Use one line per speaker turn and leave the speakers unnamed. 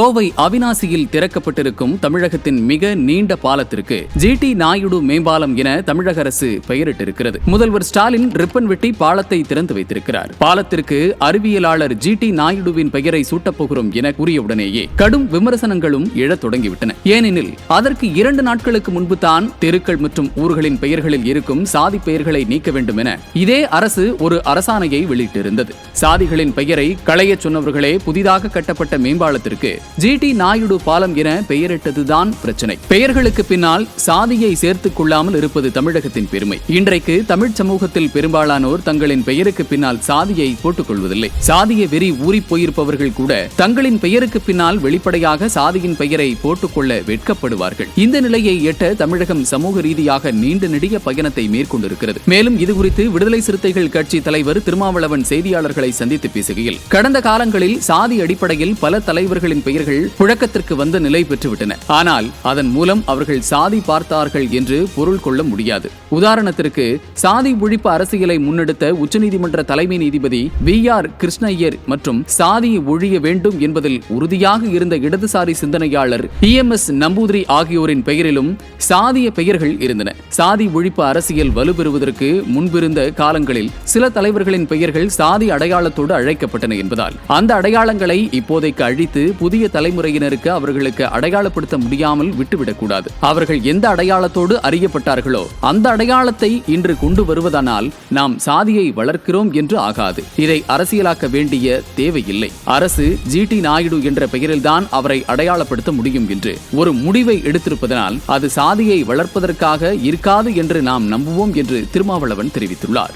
கோவை அவிநாசியில் திறக்கப்பட்டிருக்கும் தமிழகத்தின் மிக நீண்ட பாலத்திற்கு ஜி.டி. நாயுடு மேம்பாலம் என தமிழக அரசு பெயரிட்டிருக்கிறது. முதல்வர் ஸ்டாலின் ரிப்பன் வெட்டி பாலத்தை திறந்து வைத்திருக்கிறார். பாலத்திற்கு அறிவியலாளர் ஜி.டி. நாயுடுவின் பெயரை சூட்டப்போகிறோம் என கூறியவுடனேயே கடும் விமர்சனங்களும் எழத் தொடங்கிவிட்டன. ஏனெனில் அதற்கு 2 நாட்களுக்கு முன்பு தான் தெருக்கள் மற்றும் ஊர்களின் பெயர்களில் இருக்கும் சாதி பெயர்களை நீக்க வேண்டும் என இதே அரசு ஒரு அரசாணையை வெளியிட்டிருந்தது. சாதிகளின் பெயரை களையச் சொன்னவர்களே புதிதாக கட்டப்பட்ட மேம்பாலத்திற்கு ஜி.டி. நாயுடு பாலம் என பெயரிட்டதுதான் பிரச்சனை. பெயர்களுக்கு பின்னால் சாதியை சேர்த்துக் கொள்ளாமல் இருப்பது தமிழகத்தின் பெருமை. இன்றைக்கு தமிழ் சமூகத்தில் பெரும்பாலானோர் தங்களின் பெயருக்கு பின்னால் சாதியை போட்டுக் கொள்வதில்லை. சாதிய வெறி ஊறிப் போயிருப்பவர்கள் கூட தங்களின் பெயருக்கு பின்னால் வெளிப்படையாக சாதியின் பெயரை போட்டுக்கொள்ள வெட்கப்படுவார்கள். இந்த நிலையை எட்ட தமிழகம் சமூக ரீதியாக நீண்ட நெடிய பயணத்தை மேற்கொண்டிருக்கிறது. மேலும் இதுகுறித்து விடுதலை சிறுத்தைகள் கட்சி தலைவர் திருமாவளவன் செய்தியாளர்களை சந்தித்து பேசுகையில், கடந்த காலங்களில் சாதி அடிப்படையில் பல தலைவர்களின் பெயர்கள் புழக்கத்திற்கு வந்த நிலை பெற்றுவிட்டன. ஆனால் அதன் மூலம் அவர்கள் சாதி பார்த்தார்கள் என்று பொருள் கொள்ள முடியாது. உதாரணத்திற்கு சாதி ஒழிப்பு அரசியலை முன்னெடுத்த உச்சநீதிமன்ற தலைமை நீதிபதி வி.ஆர். கிருஷ்ணய்யர் மற்றும் சாதியை ஒழிய வேண்டும் என்பதில் உறுதியாக இருந்த இடதுசாரி சிந்தனையாளர் இ.எம்.எஸ். நம்பூதிரி ஆகியோரின் பெயரிலும் சாதிய பெயர்கள் இருந்தன. சாதி ஒழிப்பு அரசியல் வலுப்பெறுவதற்கு முன்பிருந்த காலங்களில் சில தலைவர்களின் பெயர்கள் சாதி அடையாளத்தோடு அழைக்கப்பட்டன என்பதால் அந்த அடையாளங்களை இப்போதைக்கு அழித்து புதிய தலைமுறையினருக்கு அவர்களுக்கு அடையாளப்படுத்த முடியாமல் விட்டுவிடக்கூடாது. அவர்கள் எந்த அடையாளத்தோடு அறியப்பட்டார்களோ அந்த அடையாளத்தை இன்று கொண்டு வருவதனால் நாம் சாதியை வளர்க்கிறோம் என்று ஆகாது. இதை அரசியலாக்க வேண்டிய தேவையில்லை. அரசு ஜி.டி. நாயுடு என்ற பெயரில்தான் அவரை அடையாளப்படுத்த முடியும் என்று ஒரு முடிவை எடுத்திருப்பதனால் அது சாதியை வளர்ப்பதற்காக இருக்காது என்று நாம் நம்புவோம் என்று திருமாவளவன் தெரிவித்துள்ளார்.